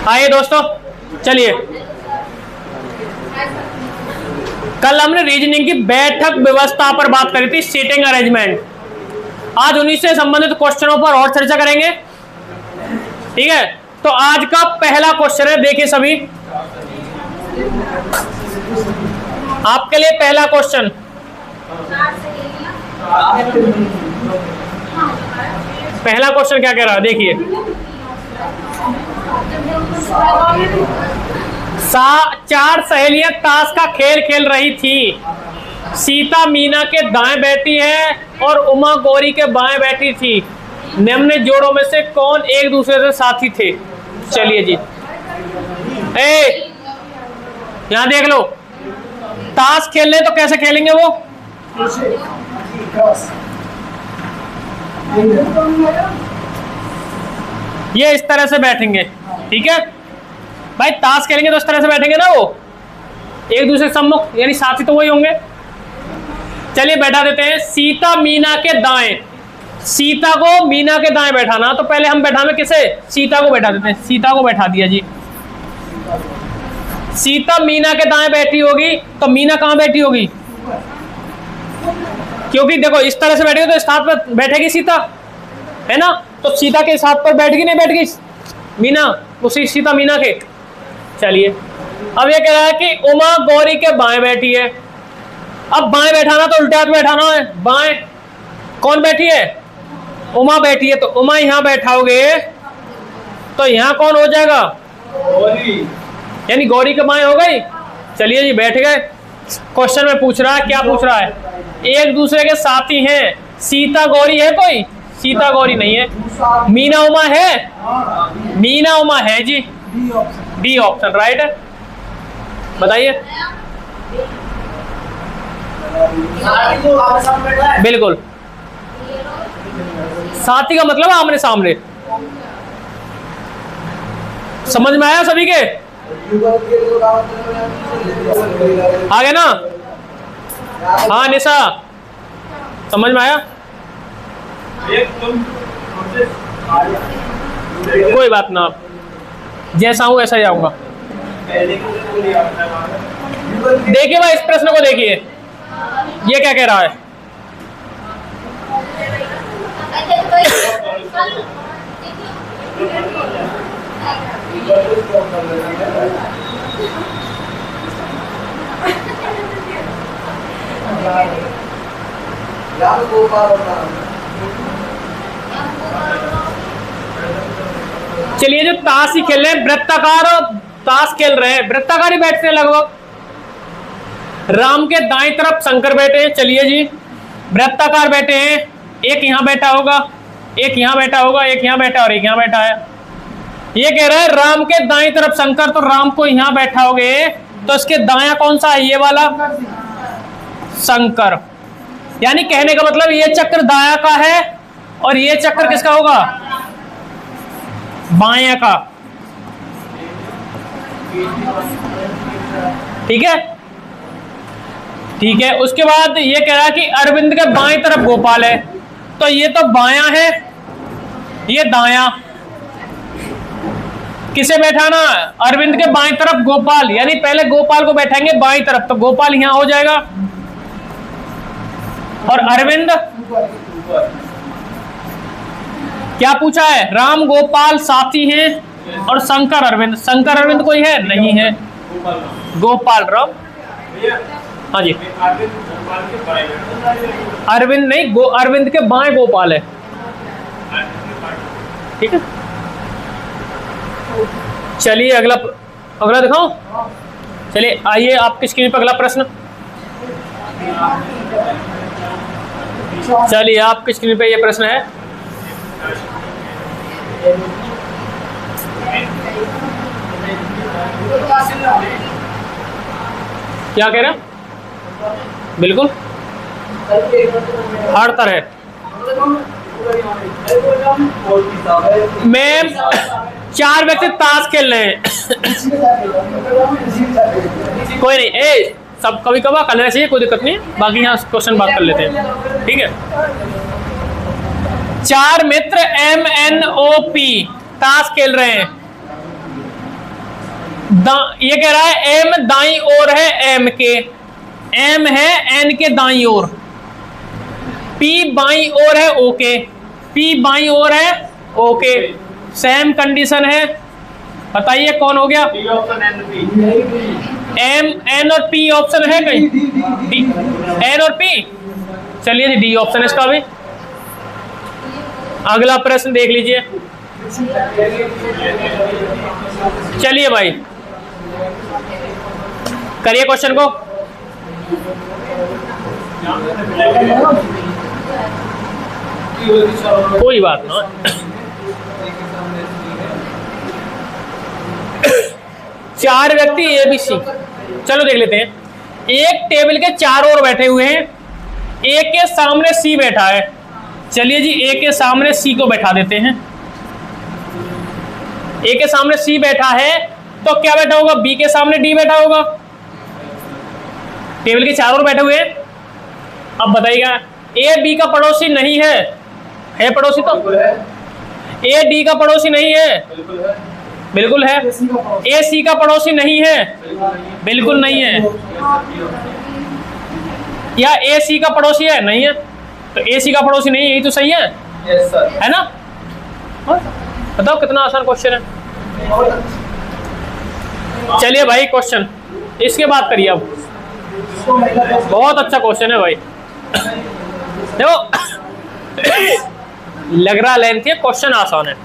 आइए दोस्तों, चलिए कल हमने रीजनिंग की बैठक व्यवस्था पर बात करी थी, सीटिंग अरेंजमेंट। आज उन्हीं से संबंधित क्वेश्चनों पर और चर्चा करेंगे। ठीक है, तो आज का पहला क्वेश्चन है, देखिए सभी, आपके लिए पहला क्वेश्चन। पहला क्वेश्चन क्या कह रहा है, देखिए। चार सहेलियां ताश का खेल खेल रही थी। सीता मीना के दाएं बैठी है और उमा गौरी के बाएं बैठी थी। निम्न जोड़ों में से कौन एक दूसरे से साथी थे? चलिए जी, यहां देख लो, ताश खेलने तो कैसे खेलेंगे वो? ये इस तरह से बैठेंगे। ठीक है भाई, ताश खेलेंगे तो इस तरह से बैठेंगे ना, वो एक दूसरे के सम्मुख, यानी साथी तो वही होंगे। चलिए बैठा देते हैं। सीता मीना के दाएं, सीता को मीना के दाएं बैठाना, तो पहले हम बैठावे किसे? सीता को बैठा देते हैं। सीता को बैठा दिया जी। सीता मीना के दाएं बैठी होगी, तो मीना कहां बैठी होगी? क्योंकि देखो इस तरह से बैठेगी तो इस हाथ पर बैठेगी सीता, है ना, तो सीता के इस हाथ पर बैठेगी, नहीं बैठेगी मीना, उसी सीता मीना के। चलिए अब ये कह रहा है कि उमा गौरी के बाएं बैठी है। अब बाएं बैठाना तो उल्टा हाथ बैठाना है। बाएं कौन बैठी है? उमा बैठी है, तो उमा यहां बैठाओगे तो यहां कौन हो जाएगा? गौरी, यानी गौरी के बाएं हो गई। चलिए जी, बैठ गए। क्वेश्चन में पूछ रहा है, क्या पूछ रहा है? एक दूसरे के साथी हैं। सीता गौरी है कोई? सीता गौरी नहीं है। मीना उमा है? मीना उमा है जी, डी ऑप्शन राइट है। बताइए। बिल्कुल, साथी का मतलब आमने सामने। समझ में आया सभी के? आगे ना? हाँ निशा, समझ में आया? कोई बात ना, जैसा हूं वैसा ही आऊंगा। देखिए भाई, इस प्रश्न को देखिए, ये क्या कह रहा है? चलिए, जो ताश ही खेल रहे हैं, वृत्ताकार ताश खेल रहे हैं, वृत्ताकार ही बैठते हैं लगभग। राम के दाएं तरफ शंकर बैठे हैं। चलिए जी, वृत्ताकार बैठे हैं। एक यहां बैठा होगा, एक यहां बैठा होगा, एक यहां बैठा और एक यहां बैठा है। ये कह रहा है राम के दाएं तरफ शंकर, तो राम को यहां बैठाओगे तो इसके दाया कौन सा है? ये वाला शंकर। यानी कहने का मतलब ये चक्र दाया का है और ये चक्र किसका होगा? बाया का। ठीक है, ठीक है। उसके बाद ये कह रहा है कि अरविंद के बाएं तरफ गोपाल है, तो ये तो बाया है, ये दाया। किसे बैठाना? अरविंद के बाएं तरफ गोपाल, यानी पहले गोपाल को बैठाएंगे बाएं तरफ, तो गोपाल यहां हो जाएगा और अरविंद। क्या पूछा है? राम गोपाल साथी हैं और शंकर अरविंद। शंकर अरविंद कोई है? नहीं है, गोपाल राम। हाँ जी, अरविंद नहीं, अरविंद के बाएं गोपाल है। ठीक है, चलिए अगला दिखाओ। चलिए आइए, आपकी स्क्रीन पर अगला प्रश्न। चलिए आपकी स्क्रीन पे ये प्रश्न है। क्या कह रहे हैं? बिल्कुल, हर तरह। मैम, 4 व्यक्ति ताश खेल रहे हैं। कोई नहीं, सब कभी कभार कर लेना चाहिए, कोई दिक्कत नहीं। बाकी यहाँ क्वेश्चन बात कर लेते हैं। ठीक है, 4 मित्र MNOP ताश खेल रहे हैं। ये कह रहा है एम दाई ओर है एम के, एम है एन के दाई ओर, पी बाई ओर है ओके, पी बाई ओर है ओके, सेम कंडीशन है। बताइए कौन हो गया? एम एन और पी ऑप्शन है कहीं? एन और पी। चलिए जी डी ऑप्शन है इसका भी। अगला प्रश्न देख लीजिए। चलिए भाई करिए क्वेश्चन को। कोई बात ना। चार व्यक्ति ए बी सी, चलो देख लेते हैं। एक टेबल के चारों ओर बैठे हुए हैं, ए के सामने सी बैठा है। चलिए जी ए के सामने सी को बैठा देते हैं। ए के सामने सी बैठा है तो क्या बैठा होगा? बी के सामने डी बैठा होगा। टेबल के चारों ओर बैठे हुए हैं। अब बताइएगा ए बी का पड़ोसी नहीं है पड़ोसी तो? ए डी का पड़ोसी नहीं है, बिल्कुल है। ए सी का पड़ोसी नहीं है, बिल्कुल नहीं है। या ए सी का पड़ोसी है? नहीं है। तो ए सी का पड़ोसी नहीं है, यही तो सही है। Yes sir. है ना? बताओ कितना आसान क्वेश्चन है। चलिए भाई क्वेश्चन इसके बाद करिए। अब बहुत अच्छा क्वेश्चन है भाई। देखो लग रहा लेंथ है, क्वेश्चन आसान है।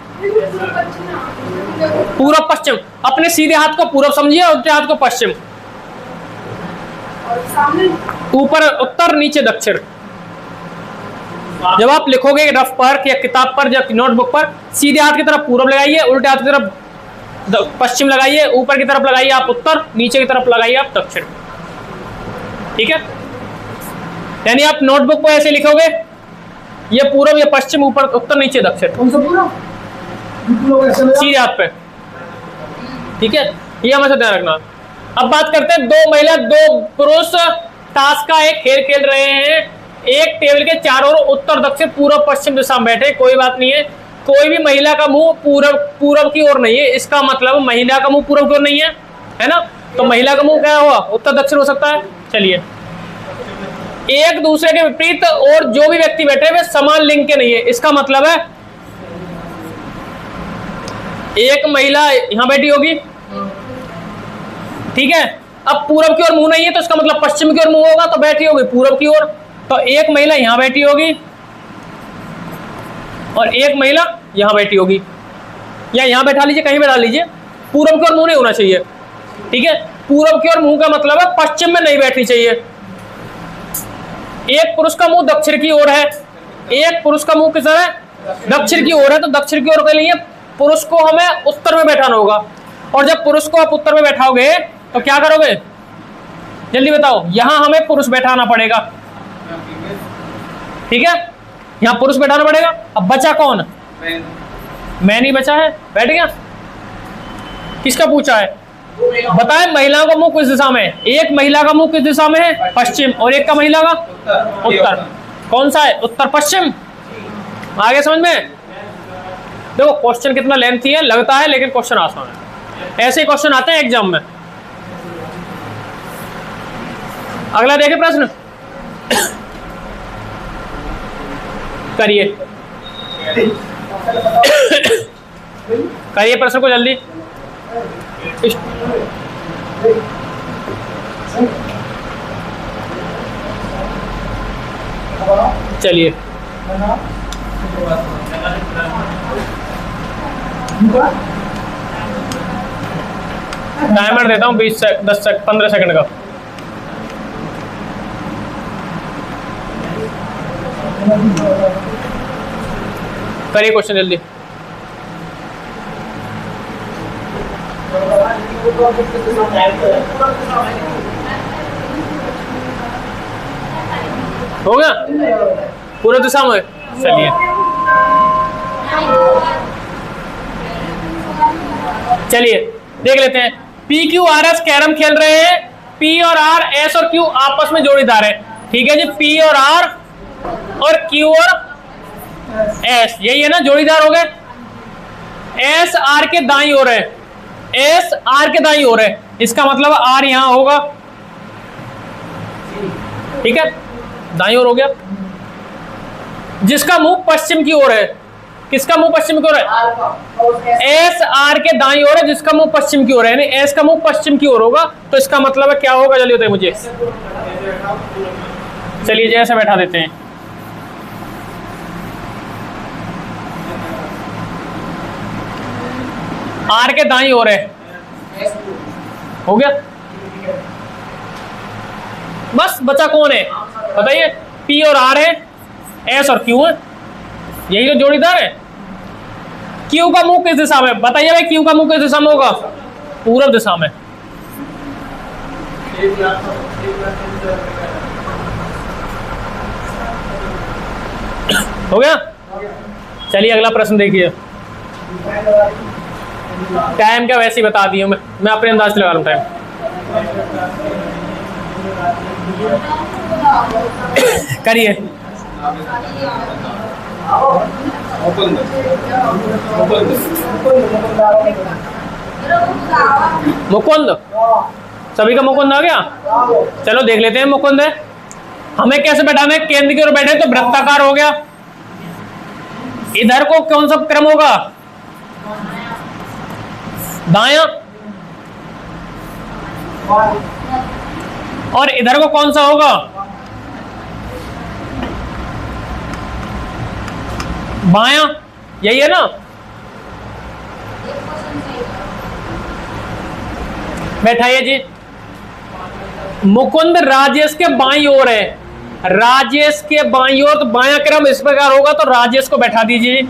पूरब पश्चिम, अपने सीधे हाथ को पूरब समझिए और उल्टे हाथ को पश्चिम। ऊपर उत्तर नीचे दक्षिण। जब आप लिखोगे रफ पर या किताब पर या नोटबुक पर, सीधे हाथ की तरफ पूरब लगाइए, उल्टे हाथ की तरफ पश्चिम लगाइए, ऊपर की तरफ लगाइए आप उत्तर, नीचे की तरफ लगाइए आप दक्षिण। ठीक है? यानी आप नोटबुक पर ऐसे लिखोगे, ये पूरब, ये पश्चिम, ऊपर उत्तर, नीचे दक्षिण। कौन सा पूरा? सीधे हाथ पे। ठीक है? ये हमेशा ध्यान रखना। अब बात करते हैं दो महिला दो पुरुष ताश का एक खेल खेल रहे हैं। एक टेबल के चारों ओर उत्तर दक्षिण पूर्व पश्चिम दिशा में बैठे। कोई बात नहीं है, कोई भी महिला का मुंह पूरब की ओर नहीं है। इसका मतलब महिला का मुंह पूरब की ओर नहीं है ना? तो महिला का मुंह क्या हुआ? उत्तर दक्षिण हो सकता है। चलिए, एक दूसरे के विपरीत और जो भी व्यक्ति बैठे वे समान लिंग के नहीं है। इसका मतलब है एक महिला यहां बैठी होगी, ठीक है? अब पूरब की ओर मुंह नहीं है तो इसका मतलब पश्चिम की ओर मुंह होगा, तो बैठी होगी पूरब की ओर। तो एक महिला यहां बैठी होगी और एक महिला यहां बैठी होगी, या यहां बैठा लीजिए, कहीं बैठा लीजिए। पूरब की ओर मुंह नहीं होना चाहिए। ठीक है? पूरब की ओर मुंह का मतलब है पश्चिम में नहीं बैठनी चाहिए। एक पुरुष का मुंह दक्षिण की ओर है, एक पुरुष का मुंह किस तरह है? दक्षिण की ओर है। तो दक्षिण की ओर के लिए पुरुष को हमें उत्तर में बैठाना होगा। और जब पुरुष को आप उत्तर में बैठाओगे तो क्या करोगे? जल्दी बताओ। यहां हमें पुरुष बैठाना पड़ेगा। ठीक है? यहां पुरुष बैठाना पड़ेगा। अब बचा कौन? मैं नहीं बचा है, बैठ गया। किसका पूछा है? बताएं महिलाओं का मुंह किस दिशा में है? एक महिला का मुंह किस दिशा में है? पश्चिम। और एक का महिला का उत्तर। कौन सा है? उत्तर पश्चिम। आगे समझ में? देखो क्वेश्चन कितना लेंथी है लगता है, लेकिन क्वेश्चन आसान है। ऐसे क्वेश्चन आते हैं एग्जाम में। अगला देखें प्रश्न। करिए करिए प्रश्न को जल्दी। चलिए टाइमर देता हूँ 15 सेकंड का। करिए क्वेश्चन जल्दी। हो गया पूरे दिशा में? चलिए चलिए देख लेते हैं। P Q R S carrom खेल रहे हैं। पी और आर, एस और क्यू आपस में जोड़ीदार है। ठीक है जी? पी और आर और क्यू और एस, यही है ना, जोड़ीदार हो गए। एस आर के दाईं ओर है, एस आर के दाईं ओर है, इसका मतलब आर यहां होगा, ठीक है, दाईं ओर हो गया। जिसका मुंह पश्चिम की ओर है, किसका मुंह पश्चिम की ओर है? एस आर के दाईं ओर है, जिसका मुंह पश्चिम की ओर है, यानी एस का मुंह पश्चिम की ओर होगा, तो इसका मतलब है क्या होगा, जल्दी बताइए मुझे। चलिए जैसे बैठा देते हैं। आर के दाईं ओर है, हो गया। बस बचा कौन है बताइए, पी और आर है, एस और क्यू है, यही तो जोड़ीदार है। क्यू का मुंह किस दिशा में, बताइए भाई, क्यू का मुंह किस दिशा में होगा? पूर्व दिशा में। हो गया। चलिए अगला प्रश्न देखिए। टाइम क्या वैसे ही बता दी हूं मैं अपने अंदाज से लगा लूं टाइम। करिए। मुकुंद, सभी का मुकुंद आ गया। चलो देख लेते हैं मुकुंद है। हमें कैसे बैठाना है, केंद्र की ओर बैठे तो वृत्ताकार हो गया। इधर को कौन सा क्रम होगा, दायां, और इधर को कौन सा होगा, बायां, यही है ना। बैठाइए जी। मुकुंद राजेश के बाईं ओर है, राजेश के बाईं ओर, तो बायां क्रम इस प्रकार होगा, तो राजेश को बैठा दीजिए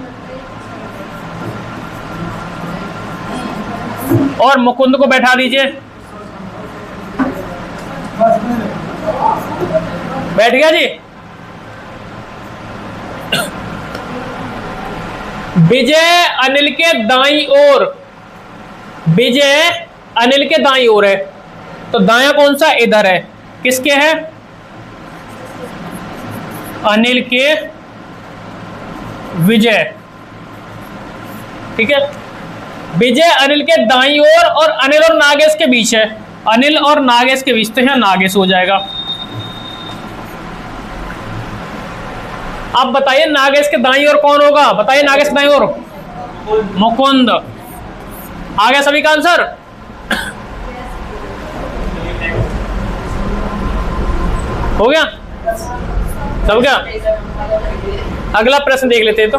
और मुकुंद को बैठा दीजिए। बैठ गया जी। विजय अनिल के दाईं ओर, विजय अनिल के दाईं ओर है, तो दायां कौन सा, इधर है, किसके है, अनिल के, विजय, ठीक है। विजय अनिल के दाईं ओर और अनिल और नागेश के बीच है, अनिल और नागेश के बीच, तो यहां नागेश हो जाएगा। अब बताइए नागेश के दाईं ओर कौन होगा, बताइए नागेश के दाईं ओर, मुकुंद। आ गया सभी का आंसर। हो गया सब क्या। अगला प्रश्न देख लेते हैं। तो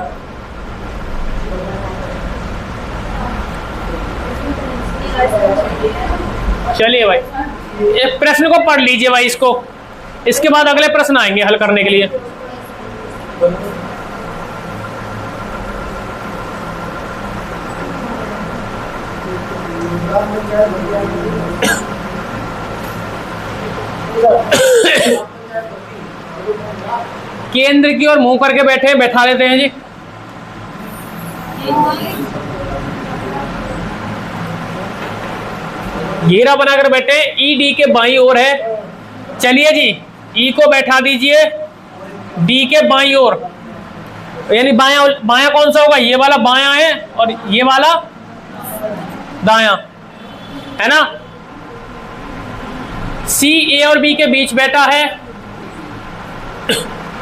चलिए भाई, एक प्रश्न को पढ़ लीजिए भाई इसको, इसके बाद अगले प्रश्न आएंगे हल करने के लिए। केंद्र की ओर मुंह करके बैठे, बैठा लेते हैं जी। घेरा बनाकर बैठे, ई डी के बाईं ओर है। चलिए जी, ई को बैठा दीजिए डी के बाईं ओर, यानी बायां, बायां कौन सा होगा, ये वाला बायां है और ये वाला दायां है ना। सी ए और बी के बीच बैठा है,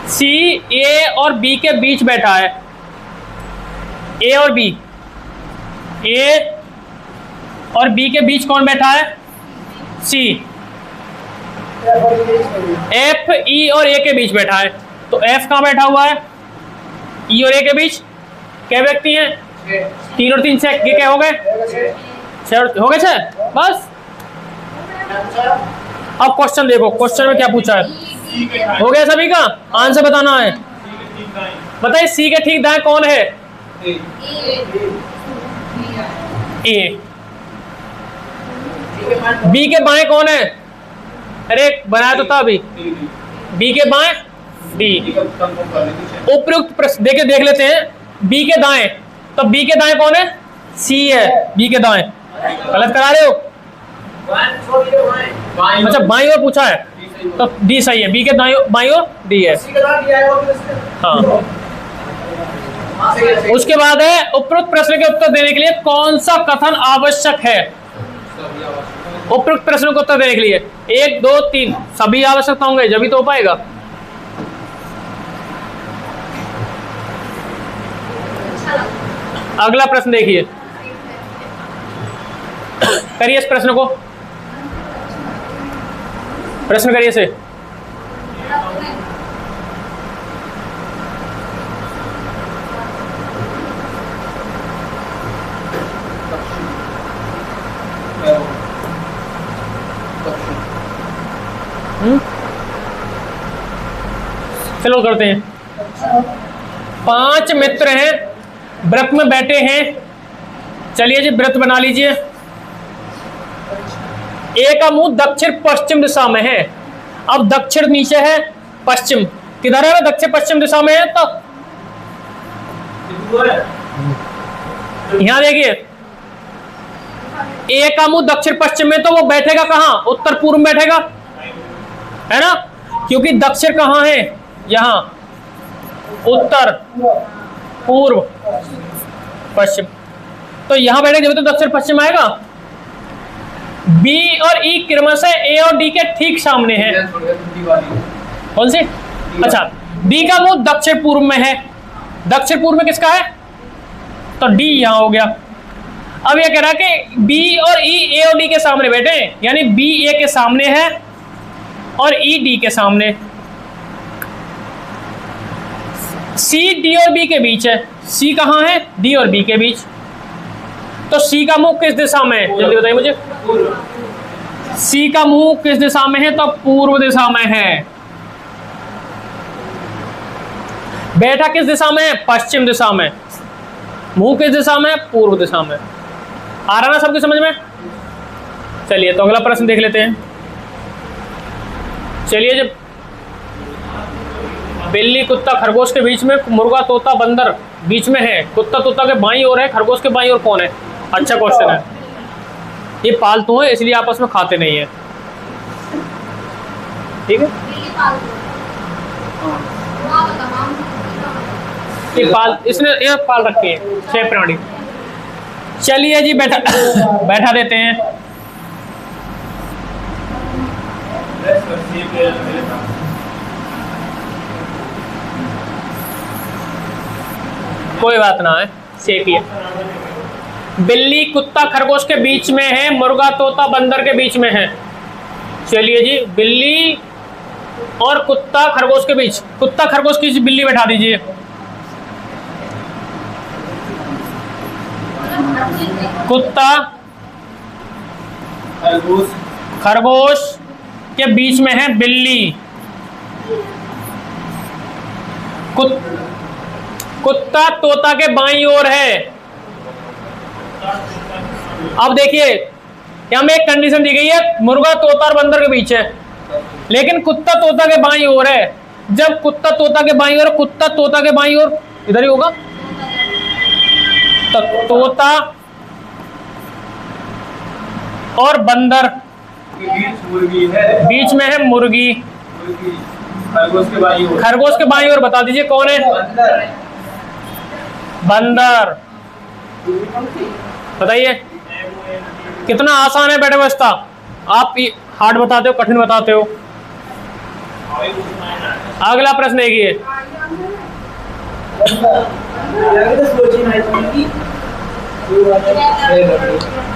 सी ए और बी के बीच बैठा है, ए और बी, ए और बी के बीच कौन बैठा है, सी। एफ ई और ए के बीच बैठा है, तो एफ कहां बैठा हुआ है, ई और ए के बीच। क्या व्यक्ति हैं, 3 और 3 6, ये क्या हो गए, 6 हो गए 6 बस। अब क्वेश्चन देखो, क्वेश्चन में क्या पूछा है, हो गया सभी का आंसर बताना है। बताइए सी के ठीक दाएं कौन है, ए। बी के बाएं कौन है, अरे बनाया तो था अभी, बी के बाएं डी। उपयुक्त प्रश्न देख लेते हैं। बी के दाएं, तो बी के दाएं कौन है, सी है, बी के दाएं। गलत करा रहे हो, अच्छा बाईं ओर पूछा है, तो डी सही है, बी के दाईं बाईं ओर डी है। हाँ उसके बाद है उपरोक्त प्रश्न के उत्तर देने के लिए कौन सा कथन आवश्यक है। उपरोक्त प्रश्न को उत्तर देने के लिए 1 2 3 सभी आवश्यकता होंगे जब ही तो हो पाएगा। अगला प्रश्न देखिए, करिए इस प्रश्न को, प्रश्न करिए से। चलो करते हैं। 5 मित्र हैं, व्रत में बैठे हैं। चलिए जी व्रत बना लीजिए। एक का मुंह दक्षिण पश्चिम दिशा में है। अब दक्षिण नीचे है, पश्चिम किधर है? दक्षिण पश्चिम दिशा में है। तो यहां देखिए, एक का मुंह दक्षिण पश्चिम में, तो वो बैठेगा कहां? उत्तर पूर्व में बैठेगा, है ना? क्योंकि दक्षिण कहां है? यहां। उत्तर पूर्व पश्चिम, तो यहां बैठेगा जब तो दक्षिण पश्चिम आएगा। बी और ई क्रमशः ए और डी के ठीक सामने है। कौन सी? अच्छा, डी का मुंह दक्षिण पूर्व में है। दक्षिण पूर्व में किसका है? तो डी यहां हो गया। अब यह कह रहा है कि बी और ई ए और डी के सामने बैठे, यानी बी ए के सामने है और ई डी के सामने। सी डी और बी के बीच है। सी कहां है? डी और बी के बीच। तो सी का मुंह किस दिशा में है? जल्दी बताइए मुझे। सी का मुंह किस दिशा में है? तो पूर्व दिशा में है। बैठा किस दिशा में है? पश्चिम दिशा में। मुंह किस दिशा में? पूर्व दिशा में। आ रहा ना सबकी समझ में? चलिए तो अगला प्रश्न देख लेते हैं। चलिए, जब बिल्ली कुत्ता खरगोश के बीच में, मुर्गा तोता बंदर बीच में है, कुत्ता तोता के बाईं ओर है, खरगोश के बाईं ओर कौन है? अच्छा क्वेश्चन है। ये पालतू है इसलिए आपस में खाते नहीं है, ठीक है? इसने पाल रखे हैं 6 प्राणी। चलिए जी बैठा देते हैं। कोई बात ना है, सेकिए। बिल्ली कुत्ता खरगोश के बीच में है, मुर्गा तोता बंदर के बीच में है। चलिए जी, बिल्ली और कुत्ता खरगोश के बीच, कुत्ता खरगोश की बिल्ली बैठा दीजिए। कुत्ता खरगोश के बीच में है बिल्ली। कुत्ता तोता के बाईं ओर है। अब देखिए, यहां में एक कंडीशन दी गई है, मुर्गा तोता और बंदर के बीच है, लेकिन कुत्ता तोता के बाईं ओर है। जब कुत्ता तोता के बाईं ओर, कुत्ता तोता के बाईं ओर इधर ही होगा, तो तोता और बंदर बीच में है मुर्गी। खरगोश के बाईं ओर बता दीजिए कौन है? बंदर। बताइए कितना आसान है बेटा व्यवस्था। आप हार्ड बताते हो, कठिन बताते हो। अगला प्रश्न देखिए।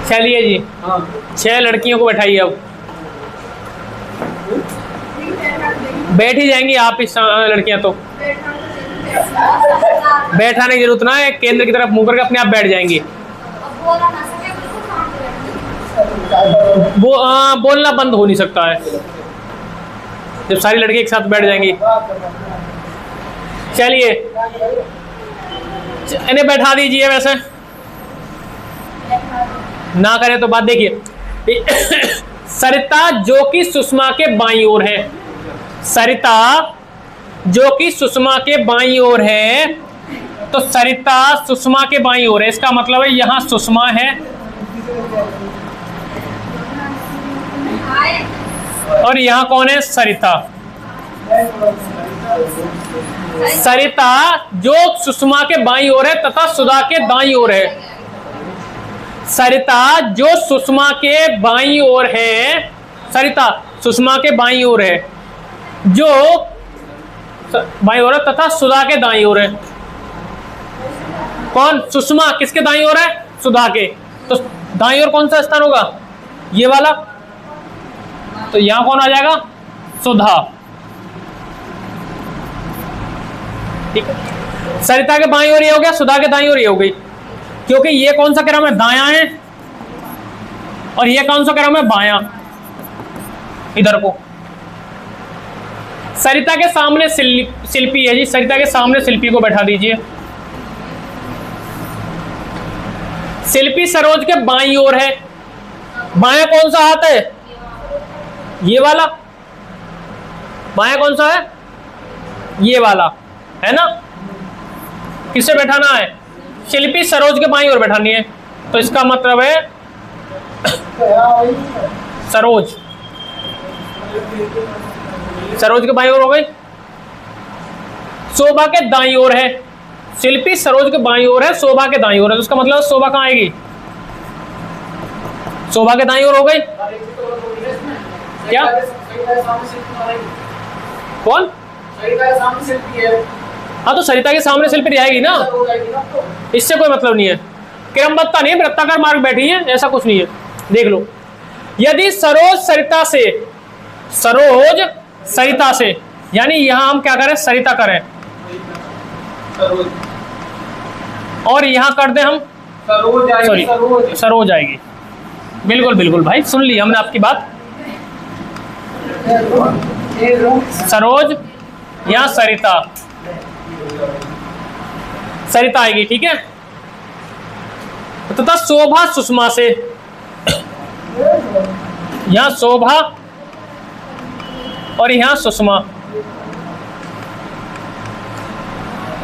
चलिए जी, 6 लड़कियों को बैठाइए। अब बैठ ही जाएंगी आप इस लड़कियां, तो बैठाने की जरूरत ना है, केंद्र की तरफ मुंह करके अपने आप बैठ जाएंगी। वो बोलना बंद हो नहीं सकता है जब सारी लड़की एक साथ बैठ जाएंगी। चलिए इन्हें बैठा दीजिए। वैसे ना करे तो बात देखिए। सरिता जो कि सुषमा के बाईं ओर है, सरिता जो कि सुषमा के बाईं ओर है, तो सरिता सुषमा के बाईं ओर है। इसका मतलब है यहां सुषमा है और यहां कौन है? सरिता। सरिता जो सुषमा के बाईं ओर है तथा सुधा के दाईं ओर है। सरिता जो सुषमा के बाईं ओर है, सरिता सुषमा के बाईं ओर है, जो बाईं ओर है तथा सुधा के दाईं ओर है। कौन? सुषमा किसके दाईं ओर है? सुधा के। तो दाईं ओर कौन सा स्थान होगा? ये वाला। तो यहां कौन आ जाएगा? सुधा। ठीक है, सरिता के बाईं ओर ये हो गया, सुधा के दाईं ओर ये हो गई, क्योंकि ये कौन सा क्रम है? दायां है, और ये कौन सा क्रम है? बायां। इधर को सरिता के सामने शिल्पी है जी, सरिता के सामने शिल्पी को बैठा दीजिए। शिल्पी सरोज के बाईं ओर है। बायां कौन सा हाथ है? ये वाला। बायां कौन सा है? ये वाला है ना। किसे बैठाना है? शिल्पी सरोज के बाईं ओर बैठानी है। तो इसका मतलब है सरोज, सरोज के बाईं ओर हो गई। शोभा के दाईं ओर है। शिल्पी सरोज के बाईं ओर है, शोभा के दाईं ओर है, तो उसका मतलब शोभा कहां आएगी? शोभा के दाईं ओर हो गई। क्या? कौन? हाँ, तो सरिता के सामने शिल्पी आएगी ना, इससे कोई मतलब नहीं है। क्रमबद्धता नहीं, वृत्ताकार मार्ग बैठी है, ऐसा कुछ नहीं है। देख लो, यदि सरोज सरिता से, सरोज सरिता से, यानी यहां हम क्या करें? सरिता करें, और यहां कर दें हम सॉरी सरोज आएगी। बिल्कुल बिल्कुल भाई, सुन ली हमने आपकी बात। सरोज या सरिता, सरिता आएगी, ठीक है। तथा शोभा सुषमा से, यहां शोभा और यहां सुषमा।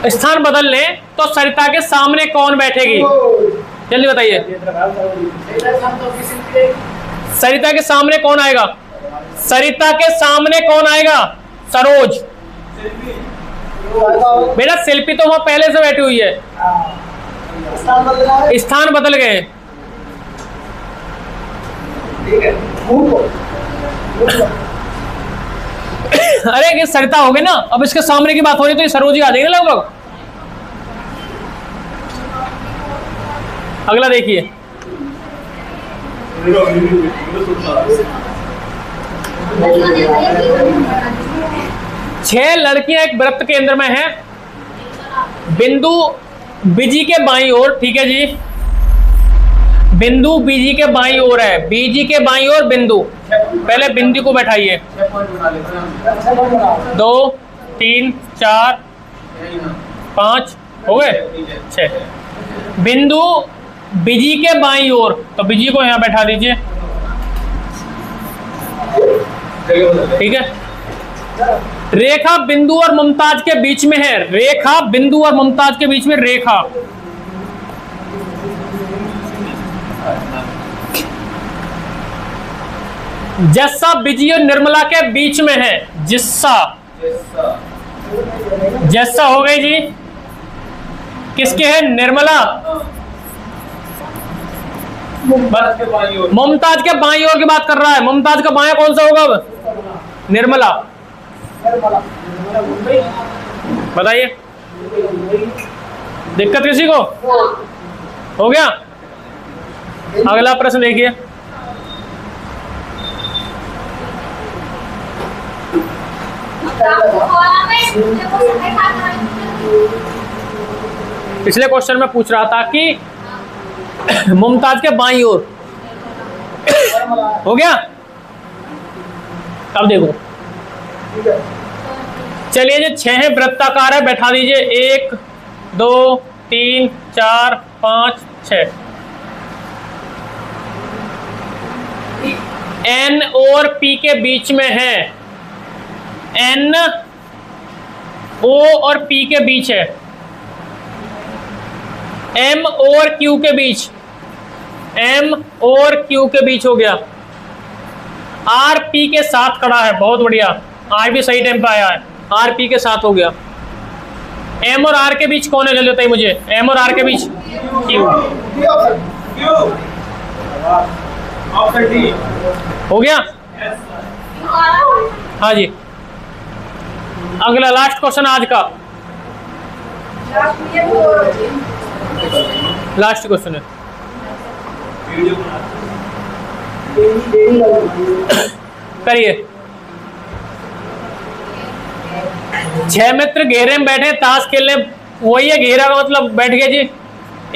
स्थान बदल लें तो सरिता के सामने कौन बैठेगी? जल्दी बताइए। सरिता के सामने कौन आएगा? सरिता के सामने कौन आएगा? सरोज। बेटा शिल्पी तो वहां पहले से बैठी हुई है, स्थान बदल गए। अरे ये सरिता हो गई ना, अब इसके सामने की बात हो रही तो ये सरोजी आ जाएगी लगभग। अगला देखिए, छह लड़कियां एक वृत्त केंद्र में हैं। बिंदु बीजी के बाईं ओर, ठीक है जी, बिंदु बीजी के बाईं ओर है, बीजी के बाईं ओर बिंदु। पहले बिंदु को बैठाइए। 2 3 4 5 हो गए, 6। बिंदु बीजी के बाईं ओर, तो बीजी को यहां बैठा दीजिए, ठीक है। रेखा बिंदु और मुमताज के बीच में है, रेखा बिंदु और मुमताज के बीच में, रेखा। जस्सा बिजी और निर्मला के बीच में है, जिस्सा, जस्सा हो गई जी, किसके है? निर्मला। मुमताज के बाईं ओर की बात कर रहा है। मुमताज का बायां कौन सा होगा अब? निर्मला। बताइए, दिक्कत किसी को? हो गया। अगला प्रश्न देखिए, पिछले क्वेश्चन में पूछ रहा था कि मुमताज के बाईं ओर हो गया। अब देखो, चलिए जो 6 है वृत्ताकार है, बैठा दीजिए। 1 2 3 4 5 6। N और P के बीच में है, N O और P के बीच है, M और Q के बीच, M और Q के बीच हो गया। R P के साथ खड़ा है, बहुत बढ़िया, R भी सही टाइम पे आया है, R P के साथ हो गया। एम और आर के बीच कौन है, जल्दी बताइए मुझे, एम और आर के बीच क्यू। हो गया। हाँ जी, अगला लास्ट क्वेश्चन आज का, लास्ट क्वेश्चन है। करिए। 6 मित्र घेरे में बैठे ताश खेलने, वही है घेरा का मतलब, बैठ गए जी।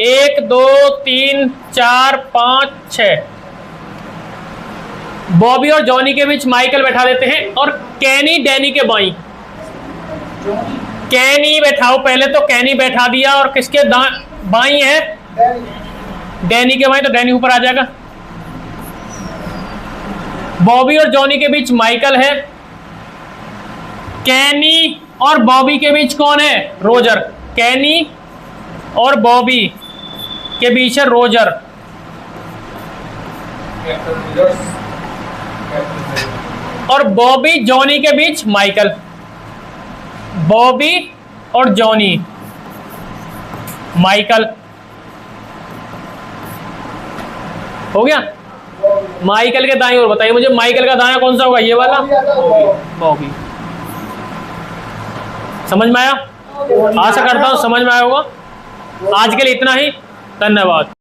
1 2 3 4 5 6। बॉबी और जॉनी के बीच माइकल बैठा देते हैं और कैनी डैनी के बाई। कैनी बैठाओ, पहले तो कैनी बैठा दिया और किसके बाई है, डैनी के बाई, तो डैनी ऊपर आ जाएगा। बॉबी और जॉनी के बीच माइकल है, कैनी और बॉबी के बीच कौन है, रोजर। कैनी और बॉबी के बीच है रोजर। और बॉबी जॉनी के बीच माइकल। बॉबी और जॉनी, माइकल। हो गया। माइकल के दाएं ओर बताइए मुझे, माइकल का दायां कौन सा होगा, ये वाला, बॉबी। समझ में आया? आशा करता हूं समझ में आया होगा। आज के लिए इतना ही, धन्यवाद।